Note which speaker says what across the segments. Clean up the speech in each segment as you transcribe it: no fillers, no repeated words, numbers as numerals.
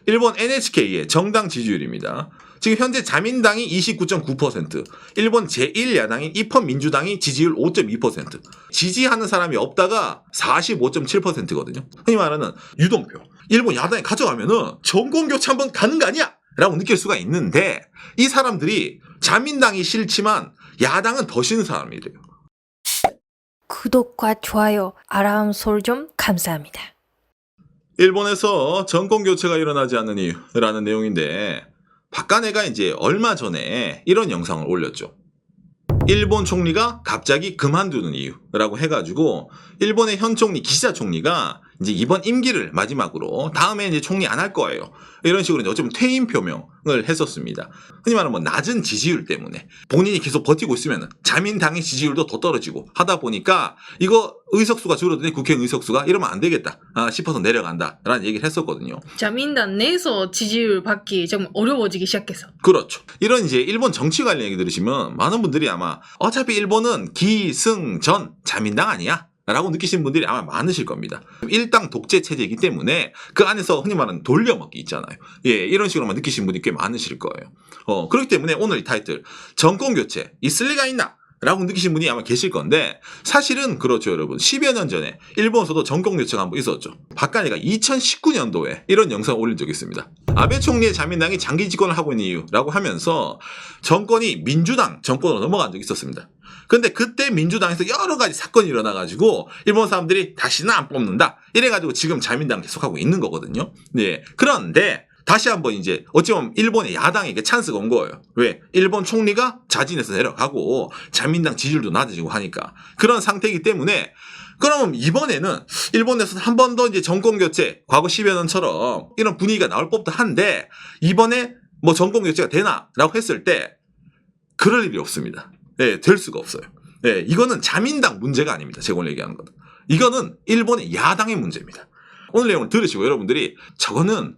Speaker 1: 일본 NHK의 정당 지지율입니다. 지금 현재 자민당이 29.9%, 일본 제1야당인 입헌민주당이 지지율 5.2%, 지지하는 사람이 없다가 45.7%거든요. 흔히 말하는 유동표. 일본 야당이 가져가면은 정권교체 한번 가는 거 아니야? 라고 느낄 수가 있는데 이 사람들이 자민당이 싫지만 야당은 더 싫은 사람이래요.
Speaker 2: 구독과 좋아요, 알람 설정 감사합니다.
Speaker 1: 일본에서 정권교체가 일어나지 않는 이유라는 내용인데 박간혜가 이제 얼마 전에 이런 영상을 올렸죠. 일본 총리가 갑자기 그만두는 이유라고 해가지고 일본의 현 총리 기시다 총리가 이제 이번 임기를 마지막으로 다음에 이제 총리 안 할 거예요. 이런 식으로 이제 어쩌면 퇴임 표명을 했었습니다. 흔히 말하는 뭐 낮은 지지율 때문에 본인이 계속 버티고 있으면 자민당의 지지율도 더 떨어지고 하다 보니까 이거 의석수가 줄어드니 국회의원 의석수가 이러면 안 되겠다 싶어서 내려간다라는 얘기를 했었거든요.
Speaker 3: 자민당 내에서 지지율 받기 좀 어려워지기 시작해서.
Speaker 1: 그렇죠. 이런 이제 일본 정치 관련 얘기 들으시면 많은 분들이 아마 어차피 일본은 기승전 자민당 아니야? 라고 느끼시는 분들이 아마 많으실 겁니다. 일당 독재 체제이기 때문에 그 안에서 흔히 말하는 돌려먹기 있잖아요. 예, 이런 식으로만 느끼시는 분이 꽤 많으실 거예요. 그렇기 때문에 오늘 이 타이틀 정권교체 있을 리가 있나? 라고 느끼신 분이 아마 계실 건데 사실은 그렇죠 여러분. 10여 년 전에 일본에서도 정권교체가 한번 있었죠. 박간혜가 2019년도에 이런 영상을 올린 적이 있습니다. 아베 총리의 자민당이 장기 집권을 하고 있는 이유라고 하면서 정권이 민주당 정권으로 넘어간 적이 있었습니다. 근데 그때 민주당에서 여러 가지 사건이 일어나가지고 일본 사람들이 다시는 안 뽑는다 이래가지고 지금 자민당 계속하고 있는 거거든요. 네. 그런데 다시 한번 이제 어찌보면 일본의 야당에게 찬스가 온 거예요. 왜? 일본 총리가 자진해서 내려가고 자민당 지지율도 낮아지고 하니까 그런 상태이기 때문에 그럼 이번에는 일본에서 한 번 더 이제 정권 교체 과거 10여 년처럼 이런 분위기가 나올 법도 한데 이번에 뭐 정권 교체가 되나라고 했을 때 그럴 일이 없습니다. 예, 될 수가 없어요. 예, 이거는 자민당 문제가 아닙니다. 제가 오늘 얘기하는 건. 이거는 일본의 야당의 문제입니다. 오늘 내용을 들으시고 여러분들이 저거는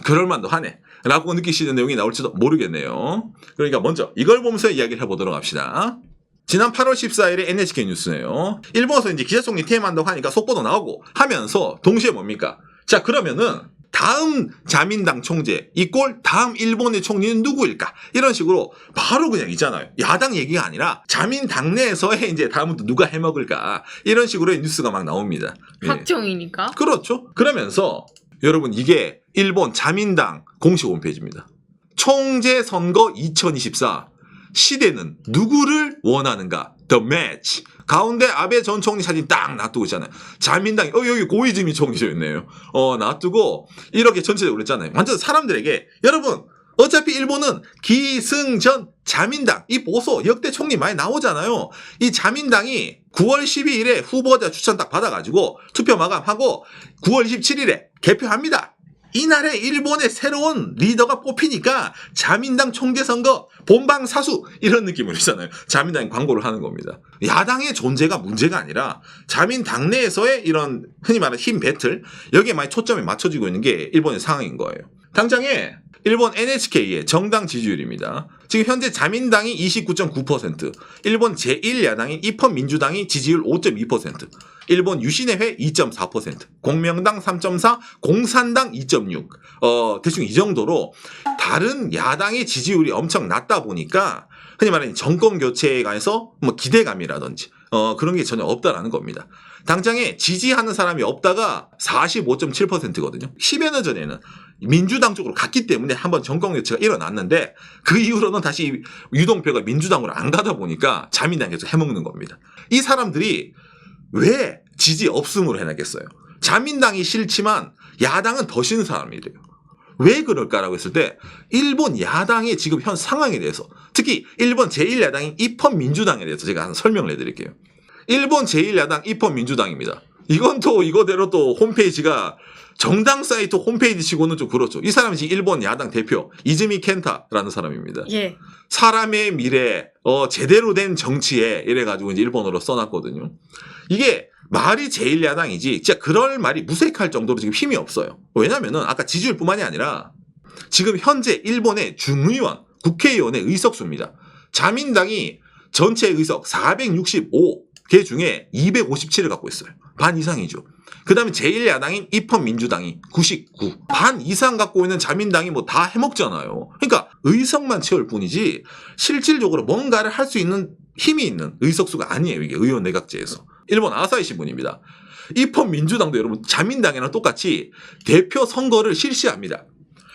Speaker 1: 그럴만도 하네 라고 느끼시는 내용이 나올지도 모르겠네요. 그러니까 먼저 이걸 보면서 이야기를 해보도록 합시다. 지난 8월 14일에 NHK 뉴스네요. 일본에서 이제 기시다 총리 퇴임한다고 하니까 속보도 나오고 하면서 동시에 뭡니까? 자 그러면은 다음 자민당 총재 이꼴 다음 일본의 총리는 누구일까? 이런 식으로 바로 그냥 있잖아요. 야당 얘기가 아니라 자민당 내에서의 이제 다음부터 누가 해먹을까? 이런 식으로의 뉴스가 막 나옵니다. 예.
Speaker 3: 확정이니까.
Speaker 1: 그렇죠. 그러면서 여러분 이게 일본 자민당 공식 홈페이지입니다. 총재 선거 2024 시대는 누구를 원하는가? The Match. 가운데 아베 전 총리 사진 딱 놔두고 있잖아요. 자민당이 여기 고이즈미 총리죠 있네요. 놔두고 이렇게 전체적으로 했잖아요. 완전 사람들에게 여러분 어차피 일본은 기승전 자민당 이 보수 역대 총리 많이 나오잖아요. 이 자민당이 9월 12일에 후보자 추천 딱 받아가지고 투표 마감하고 9월 27일에 개표합니다. 이날에 일본의 새로운 리더가 뽑히니까 자민당 총재 선거 본방사수 이런 느낌으로 있잖아요. 자민당이 광고를 하는 겁니다. 야당의 존재가 문제가 아니라 자민당 내에서의 이런 흔히 말하는 힘 배틀 여기에 많이 초점이 맞춰지고 있는 게 일본의 상황인 거예요. 당장에 일본 NHK의 정당 지지율입니다. 지금 현재 자민당이 29.9%, 일본 제1야당인 입헌민주당이 지지율 5.2%, 일본 유신의회 2.4%, 공명당 3.4%, 공산당 2.6%. 대충 이 정도로 다른 야당의 지지율이 엄청 낮다 보니까 흔히 말하는 정권 교체에 관해서 뭐 기대감이라든지 그런 게 전혀 없다라는 겁니다. 당장에 지지하는 사람이 없다가 45.7%거든요. 10여 년 전에는 민주당 쪽으로 갔기 때문에 한번 정권 교체가 일어났는데 그 이후로는 다시 유동표가 민주당으로 안 가다 보니까 자민당이 계속 해먹는 겁니다. 이 사람들이 왜 지지 없음으로 해나겠어요? 자민당이 싫지만 야당은 더 싫은 사람이래요. 왜 그럴까라고 했을 때 일본 야당의 지금 현 상황에 대해서 특히 일본 제1야당인 입헌민주당에 대해서 제가 한 설명을 해드릴게요. 일본 제1야당 입헌민주당입니다. 이건 또 이거대로 또 홈페이지가 정당 사이트 홈페이지 치고는 좀 그렇죠. 이 사람이 지금 일본 야당 대표 이즈미 켄타라는 사람입니다.
Speaker 3: 예.
Speaker 1: 사람의 미래, 제대로 된 정치에 이래가지고 이제 일본어로 써놨거든요. 이게 말이 제1야당이지 진짜 그럴 말이 무색할 정도로 지금 힘이 없어요. 왜냐면은 아까 지지율뿐만이 아니라 지금 현재 일본의 중의원, 국회의원의 의석수입니다. 자민당이 전체 의석 465, 걔 중에 257을 갖고 있어요. 반 이상이죠. 그 다음에 제1야당인 입헌민주당이 99. 반 이상 갖고 있는 자민당이 뭐 다 해먹잖아요. 그러니까 의석만 채울 뿐이지 실질적으로 뭔가를 할 수 있는 힘이 있는 의석수가 아니에요. 이게 의원 내각제에서. 일본 아사히 신문입니다. 입헌민주당도 여러분 자민당이랑 똑같이 대표 선거를 실시합니다.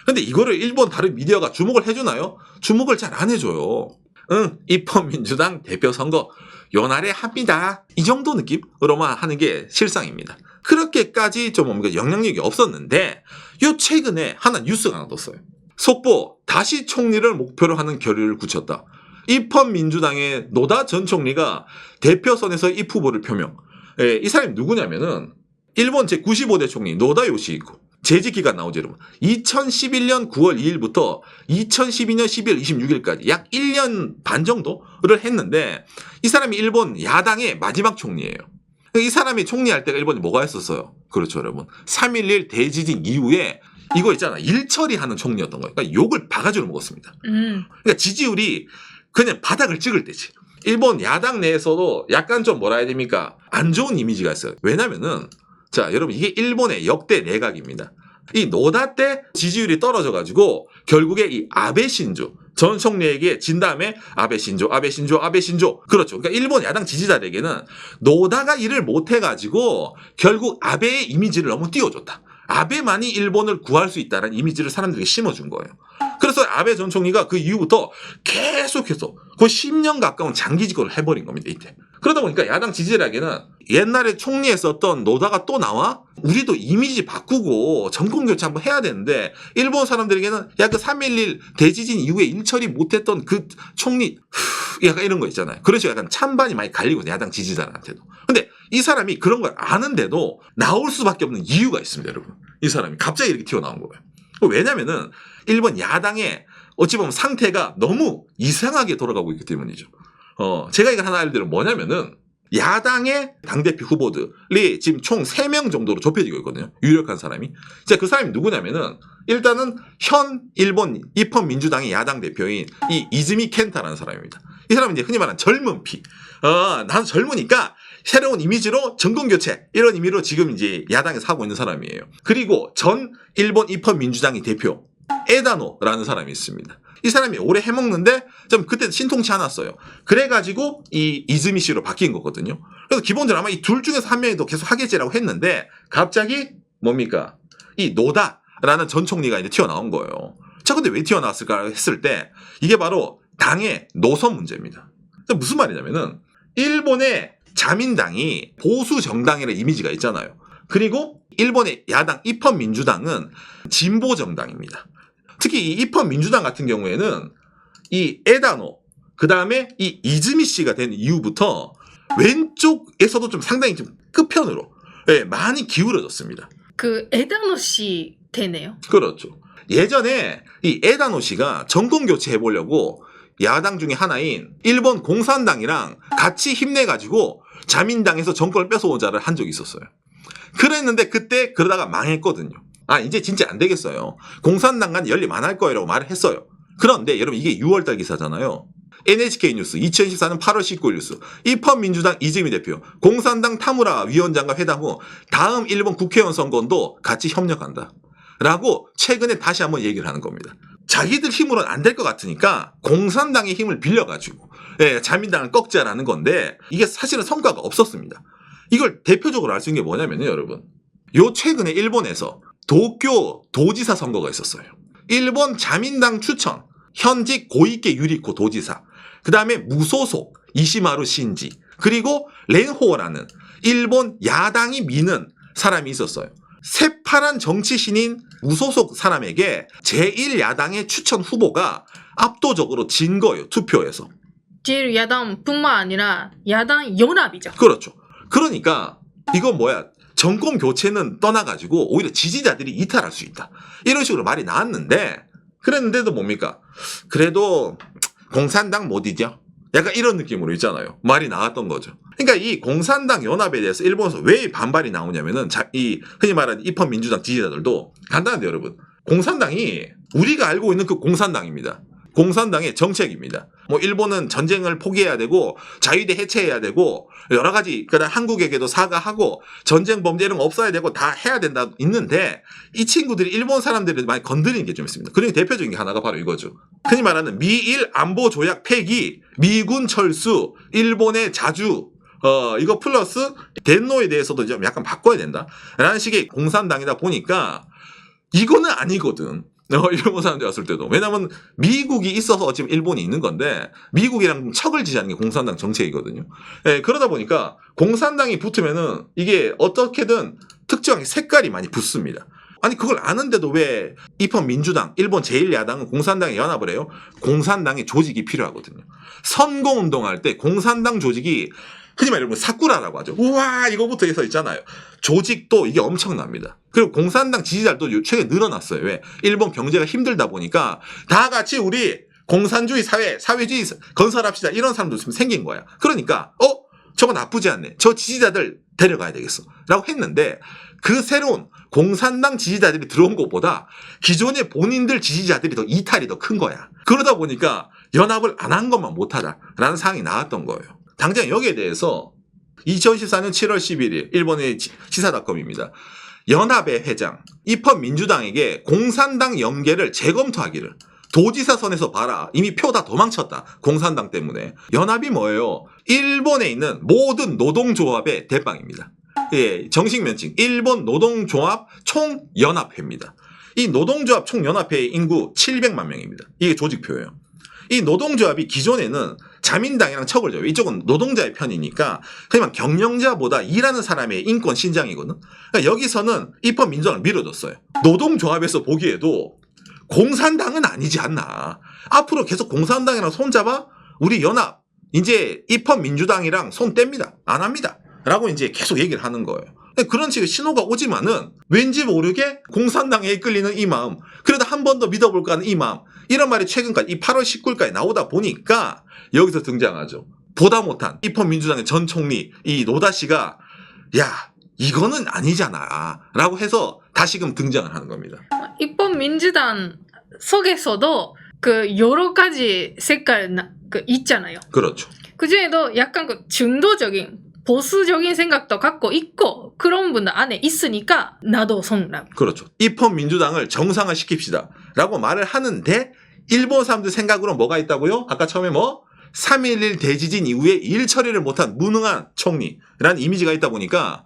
Speaker 1: 근데 이거를 일본 다른 미디어가 주목을 해주나요? 주목을 잘 안 해줘요. 입헌민주당 대표 선거 연말에 합니다. 이 정도 느낌으로만 하는 게 실상입니다. 그렇게까지 좀 뭔가 영향력이 없었는데 요 최근에 하나 뉴스가 하나 떴어요. 속보 다시 총리를 목표로 하는 결의를 굳혔다. 입헌민주당의 노다 전 총리가 대표선에서 입 후보를 표명. 이 사람이 누구냐면은 일본 제95대 총리 노다 요시히코. 재직 기간 나오죠, 여러분. 2011년 9월 2일부터 2012년 12월 26일까지 약 1년 반 정도를 했는데 이 사람이 일본 야당의 마지막 총리예요. 이 사람이 총리할 때가 일본이 뭐가 했었어요? 그렇죠, 여러분. 3.11 대지진 이후에 이거 있잖아. 일처리하는 총리였던 거예요. 그러니까 욕을 바가지로 먹었습니다. 그러니까 지지율이 그냥 바닥을 찍을 때지. 일본 야당 내에서도 약간 좀 뭐라 해야 됩니까? 안 좋은 이미지가 있어요. 왜냐면은 자, 여러분 이게 일본의 역대 내각입니다. 이 노다 때 지지율이 떨어져가지고 결국에 이 아베 신조 전 총리에게 진 다음에 아베 신조. 그렇죠. 그러니까 일본 야당 지지자들에게는 노다가 일을 못해가지고 결국 아베의 이미지를 너무 띄워줬다. 아베만이 일본을 구할 수 있다는 이미지를 사람들에게 심어준 거예요. 그래서 아베 전 총리가 그 이후부터 계속해서 거의 10년 가까운 장기 집권을 해버린 겁니다. 이때. 그러다 보니까 야당 지지자에게는 옛날에 총리했었던 노다가 또 나와? 우리도 이미지 바꾸고 정권교체 한번 해야 되는데 일본 사람들에게는 야 그 3.11 대지진 이후에 일처리 못했던 그 총리 약간 이런 거 있잖아요. 그래서 약간 찬반이 많이 갈리고 야당 지지자한테도. 근데 이 사람이 그런 걸 아는데도 나올 수밖에 없는 이유가 있습니다, 여러분. 이 사람이 갑자기 이렇게 튀어나온 거예요. 왜냐면은 일본 야당의 어찌 보면 상태가 너무 이상하게 돌아가고 있기 때문이죠. 제가 이걸 하나 알려드리면 뭐냐면은 야당의 당대표 후보들이 지금 총 3명 정도로 좁혀지고 있거든요. 유력한 사람이. 자, 그 사람이 누구냐면은 일단은 현 일본 입헌민주당의 야당 대표인 이 이즈미 켄타라는 사람입니다. 이 사람은 이제 흔히 말하는 젊은 피. 나는 젊으니까 새로운 이미지로 정권교체 이런 의미로 지금 이제 야당에서 하고 있는 사람이에요. 그리고 전 일본 입헌민주당의 대표 에다노라는 사람이 있습니다. 이 사람이 오래 해먹는데 좀 그때 신통치 않았어요. 그래가지고 이 이즈미 씨로 바뀐 거거든요. 그래서 기본적으로 아마 이 둘 중에서 한 명이 더 계속 하겠지라고 했는데 갑자기 뭡니까? 이 노다라는 전 총리가 이제 튀어나온 거예요. 자, 근데 왜 튀어나왔을까 했을 때 이게 바로 당의 노선 문제입니다. 무슨 말이냐면은 일본의 자민당이 보수 정당이라는 이미지가 있잖아요. 그리고 일본의 야당 입헌민주당은 진보 정당입니다. 특히 이 입헌민주당 같은 경우에는 이 에다노 그 다음에 이 이즈미 씨가 된 이후부터 왼쪽에서도 좀 상당히 좀 끝편으로 많이 기울어졌습니다.
Speaker 3: 그 에다노 씨 되네요.
Speaker 1: 그렇죠. 예전에 이 에다노 씨가 정권 교체해 보려고 야당 중에 하나인 일본 공산당이랑 같이 힘내가지고 자민당에서 정권을 뺏어오자를 한 적이 있었어요. 그랬는데 그때 그러다가 망했거든요. 이제 진짜 안 되겠어요. 공산당과는 연립 안 할 거예요 라고 말을 했어요. 그런데 여러분 이게 6월달 기사잖아요. NHK 뉴스 2014년 8월 19일 뉴스 입헌민주당 이즈미 대표 공산당 타무라 위원장과 회담 후 다음 일본 국회의원 선거도 같이 협력한다 라고 최근에 다시 한번 얘기를 하는 겁니다. 자기들 힘으로는 안 될 것 같으니까 공산당의 힘을 빌려가지고 자민당을 꺾자라는 건데 이게 사실은 성과가 없었습니다. 이걸 대표적으로 알 수 있는 게 뭐냐면요, 여러분. 요 최근에 일본에서 도쿄 도지사 선거가 있었어요. 일본 자민당 추천 현직 고이케 유리코 도지사, 그 다음에 무소속 이시마루 신지, 그리고 렌호라는 일본 야당이 미는 사람이 있었어요. 새파란 정치 신인 무소속 사람에게 제1야당의 추천 후보가 압도적으로 진 거예요. 투표에서.
Speaker 3: 제일 야당뿐만 아니라 야당 연합이죠.
Speaker 1: 그렇죠. 그러니까 이건 뭐야. 정권 교체는 떠나가지고 오히려 지지자들이 이탈할 수 있다. 이런 식으로 말이 나왔는데 그랬는데도 뭡니까? 그래도 공산당 못 이겨? 약간 이런 느낌으로 있잖아요. 말이 나왔던 거죠. 그러니까 이 공산당 연합에 대해서 일본에서 왜 반발이 나오냐면은 이 흔히 말하는 입헌민주당 지지자들도 간단한데 여러분. 공산당이 우리가 알고 있는 그 공산당입니다. 공산당의 정책입니다. 뭐 일본은 전쟁을 포기해야 되고 자위대 해체해야 되고 여러 가지 그다음 한국에게도 사과하고 전쟁 범죄 이런 거 없어야 되고 다 해야 된다 있는데 이 친구들이 일본 사람들을 많이 건드리는 게 좀 있습니다. 그중에 대표적인 게 하나가 바로 이거죠. 흔히 말하는 미일 안보 조약 폐기, 미군 철수, 일본의 자주 이거 플러스 덴노에 대해서도 좀 약간 바꿔야 된다 라는 식의 공산당이다 보니까 이거는 아니거든. 일본 사람들이 왔을 때도. 왜냐면 미국이 있어서 지금 일본이 있는 건데 미국이랑 척을 지지하는 게 공산당 정책이거든요. 예, 그러다 보니까 공산당이 붙으면은 이게 어떻게든 특정한 색깔이 많이 붙습니다. 아니 그걸 아는데도 왜 입헌 민주당, 일본 제1야당은 공산당에 연합을 해요? 공산당의 조직이 필요하거든요. 선거운동할 때 공산당 조직이 흔히 말하면 사쿠라라고 하죠. 우와 이거부터 해서 있잖아요. 조직도 이게 엄청납니다. 그리고 공산당 지지자들도 최근에 늘어났어요. 왜? 일본 경제가 힘들다 보니까 다 같이 우리 공산주의 사회, 사회주의 건설합시다. 이런 사람도 좀 생긴 거야. 그러니까 저거 나쁘지 않네. 저 지지자들 데려가야 되겠어. 라고 했는데 그 새로운 공산당 지지자들이 들어온 것보다 기존의 본인들 지지자들이 더 이탈이 더 큰 거야. 그러다 보니까 연합을 안 한 것만 못하다라는 상황이 나왔던 거예요. 당장 여기에 대해서 2014년 7월 11일 일본의 시사닷컴입니다. 연합의 회장 입헌 민주당에게 공산당 연계를 재검토하기를 도지사 선에서 봐라. 이미 표 다 도망쳤다. 공산당 때문에. 연합이 뭐예요? 일본에 있는 모든 노동조합의 대빵입니다. 예, 정식 명칭 일본 노동조합 총연합회입니다. 이 노동조합 총연합회의 인구 700만 명입니다. 이게 조직표예요. 이 노동조합이 기존에는 자민당이랑 척을 져요. 이쪽은 노동자의 편이니까 그냥 경영자보다 일하는 사람의 인권 신장이거든. 그러니까 여기서는 입헌 민주당을 밀어줬어요. 노동조합에서 보기에도 공산당은 아니지 않나. 앞으로 계속 공산당이랑 손잡아 우리 연합 이제 입헌 민주당이랑 손 뗍니다. 안 합니다. 라고 이제 계속 얘기를 하는 거예요. 그런 식의 신호가 오지만은 왠지 모르게 공산당에 이끌리는 이 마음, 그래도 한 번 더 믿어볼까 하는 이 마음, 이런 말이 최근까지 이 8월 19일까지 나오다 보니까 여기서 등장하죠. 보다 못한 입헌 민주당의 전 총리 이 노다 씨가 야 이거는 아니잖아 라고 해서 다시금 등장을 하는 겁니다.
Speaker 3: 입헌 민주당 속에서도 그 여러 가지 색깔 있잖아요.
Speaker 1: 그렇죠.
Speaker 3: 그중에도 약간 그 중도적인 보수적인 생각도 갖고 있고 그런 분들 안에 있으니까 나도 손라고.
Speaker 1: 그렇죠. 입헌 민주당을 정상화 시킵시다 라고 말을 하는데 일본 사람들 생각으로 뭐가 있다고요? 아까 처음에 3.11 대지진 이후에 일 처리를 못한 무능한 총리라는 이미지가 있다 보니까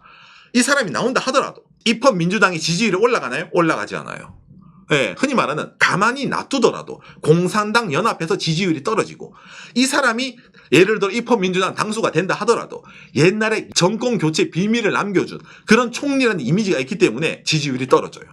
Speaker 1: 이 사람이 나온다 하더라도 입헌 민주당이 지지율이 올라가나요? 올라가지 않아요. 예, 흔히 말하는 가만히 놔두더라도 공산당 연합해서 지지율이 떨어지고 이 사람이 예를 들어 입헌 민주당 당수가 된다 하더라도 옛날에 정권 교체 비밀을 남겨준 그런 총리라는 이미지가 있기 때문에 지지율이 떨어져요.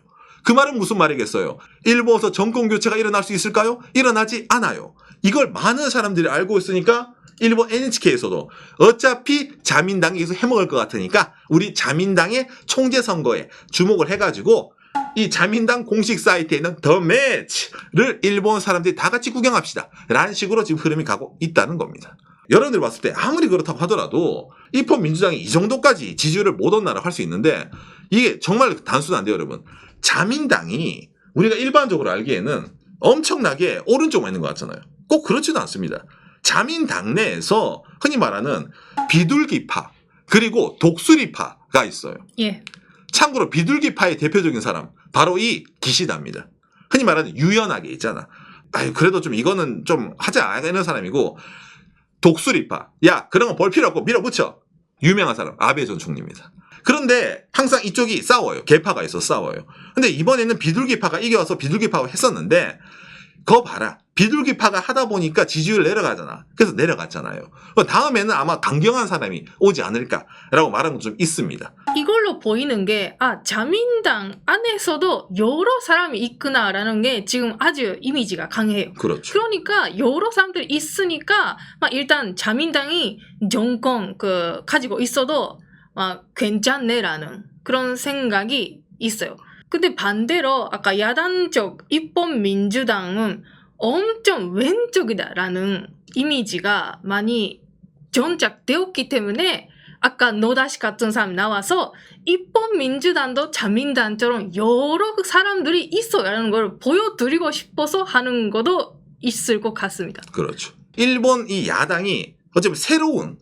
Speaker 1: 그 말은 무슨 말이겠어요? 일본에서 정권 교체가 일어날 수 있을까요? 일어나지 않아요. 이걸 많은 사람들이 알고 있으니까 일본 NHK에서도 어차피 자민당이 계속 해먹을 것 같으니까 우리 자민당의 총재 선거에 주목을 해가지고 이 자민당 공식 사이트에 있는 더 매치를 일본 사람들이 다 같이 구경합시다 라는 식으로 지금 흐름이 가고 있다는 겁니다. 여러분들이 봤을 때 아무리 그렇다고 하더라도 입헌 민주당이 이 정도까지 지지율을 못 얻나라 할 수 있는데 이게 정말 단순한데요 여러분. 자민당이 우리가 일반적으로 알기에는 엄청나게 오른쪽만 있는 것 같잖아요. 꼭 그렇지도 않습니다. 자민당 내에서 흔히 말하는 비둘기파 그리고 독수리파가 있어요.
Speaker 3: 예.
Speaker 1: 참고로 비둘기파의 대표적인 사람 바로 이 기시다입니다. 흔히 말하는 유연하게 있잖아. 아유 그래도 좀 이거는 좀 하자 이런 사람이고 독수리파 야 그런 거 볼 필요 없고 밀어붙여 유명한 사람 아베 전 총리입니다. 그런데 항상 이쪽이 싸워요. 개파가 있어 싸워요. 근데 이번에는 비둘기파가 이겨서 비둘기파가 했었는데 그거 봐라. 비둘기파가 하다 보니까 지지율 내려가잖아. 그래서 내려갔잖아요. 다음에는 아마 강경한 사람이 오지 않을까라고 말하는 건 좀 있습니다.
Speaker 3: 이걸로 보이는 게 자민당 안에서도 여러 사람이 있구나라는 게 지금 아주 이미지가 강해요.
Speaker 1: 그렇죠.
Speaker 3: 그러니까 여러 사람들이 있으니까 일단 자민당이 정권 가지고 있어도 괜찮네라는 그런 생각이 있어요. 근데 반대로 아까 야당 쪽 입헌 민주당은 엄청 왼쪽이다라는 이미지가 많이 정착되었기 때문에 아까 노다시 같은 사람이 나와서 입헌 민주당도 자민당처럼 여러 사람들이 있어라는 걸 보여드리고 싶어서 하는 것도 있을 것 같습니다.
Speaker 1: 그렇죠. 일본 이 야당이 어차피 새로운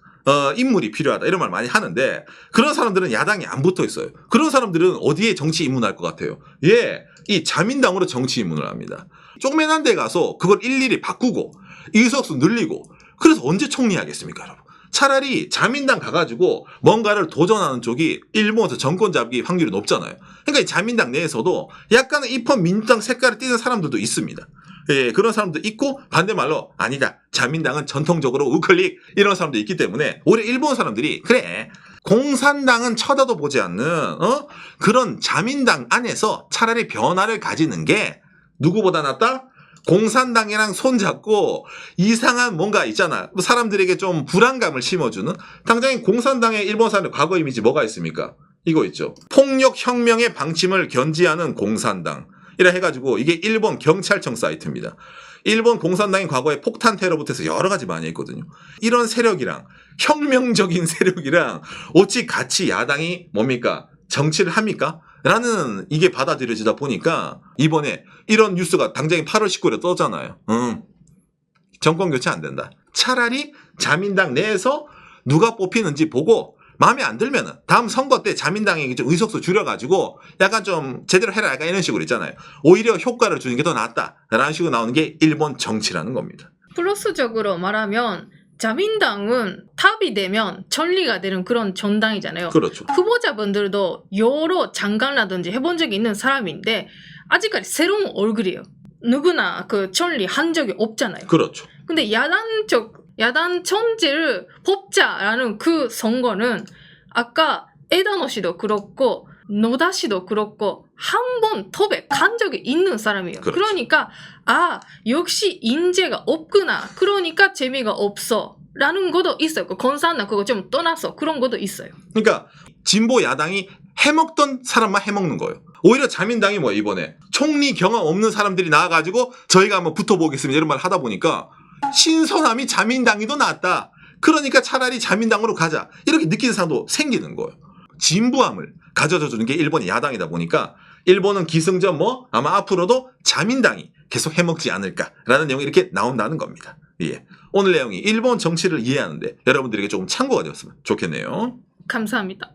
Speaker 1: 인물이 필요하다 이런 말 많이 하는데 그런 사람들은 야당에 안 붙어 있어요. 그런 사람들은 어디에 정치 입문할 것 같아요? 예, 이 자민당으로 정치 입문을 합니다. 조그만한 데 가서 그걸 일일이 바꾸고 의석수 늘리고 그래서 언제 총리하겠습니까, 여러분? 차라리 자민당 가가지고 뭔가를 도전하는 쪽이 일본에서 정권 잡기 확률이 높잖아요. 그러니까 이 자민당 내에서도 약간의 입헌 민주당 색깔을 띠는 사람들도 있습니다. 예, 그런 사람도 있고 반대말로 아니다. 자민당은 전통적으로 우클릭 이런 사람도 있기 때문에 오히려 일본 사람들이 그래. 공산당은 쳐다도 보지 않는 그런 자민당 안에서 차라리 변화를 가지는 게 누구보다 낫다? 공산당이랑 손잡고 이상한 뭔가 있잖아. 사람들에게 좀 불안감을 심어주는 당장에 공산당의 일본 사람의 과거 이미지 뭐가 있습니까? 이거 있죠. 폭력혁명의 방침을 견지하는 공산당. 이라 해가지고 이게 일본 경찰청 사이트입니다. 일본 공산당이 과거에 폭탄 테러부터 해서 여러 가지 많이 했거든요. 이런 세력이랑 혁명적인 세력이랑 어찌 같이 야당이 뭡니까? 정치를 합니까? 라는 이게 받아들여지다 보니까 이번에 이런 뉴스가 당장에 8월 19일에 떠잖아요. 정권 교체 안 된다. 차라리 자민당 내에서 누가 뽑히는지 보고 마음에 안 들면은 다음 선거 때 자민당이 좀 의석수 줄여가지고 약간 좀 제대로 해라 약간 이런 식으로 있잖아요. 오히려 효과를 주는 게 더 낫다라는 식으로 나오는 게 일본 정치라는 겁니다.
Speaker 3: 플러스적으로 말하면 자민당은 탑이 되면 천리가 되는 그런 정당이잖아요.
Speaker 1: 그렇죠.
Speaker 3: 후보자분들도 여러 장관이라든지 해본 적이 있는 사람인데 아직까지 새로운 얼굴이에요. 누구나 그 천리 한 적이 없잖아요.
Speaker 1: 그렇죠.
Speaker 3: 근데 야단 천지를 뽑자라는 그 선거는 아까 에다노 씨도 그렇고 노다 씨도 그렇고 한 번 톱에 간 적이 있는 사람이에요.
Speaker 1: 그렇죠.
Speaker 3: 그러니까 역시 인재가 없구나. 그러니까 재미가 없어. 라는 것도 있어요. 그 건사나 그거 좀 떠나서 그런 것도 있어요.
Speaker 1: 그러니까 진보 야당이 해먹던 사람만 해먹는 거예요. 오히려 자민당이 뭐 이번에 총리 경험 없는 사람들이 나와가지고 저희가 한번 붙어보겠습니다 이런 말 하다 보니까 신선함이 자민당이 더 낫다. 그러니까 차라리 자민당으로 가자. 이렇게 느끼는 사람도 생기는 거예요. 진부함을 가져다 주는 게 일본의 야당이다 보니까 일본은 기승전 아마 앞으로도 자민당이 계속 해먹지 않을까라는 내용이 이렇게 나온다는 겁니다. 예. 오늘 내용이 일본 정치를 이해하는데 여러분들에게 조금 참고가 되었으면 좋겠네요.
Speaker 3: 감사합니다.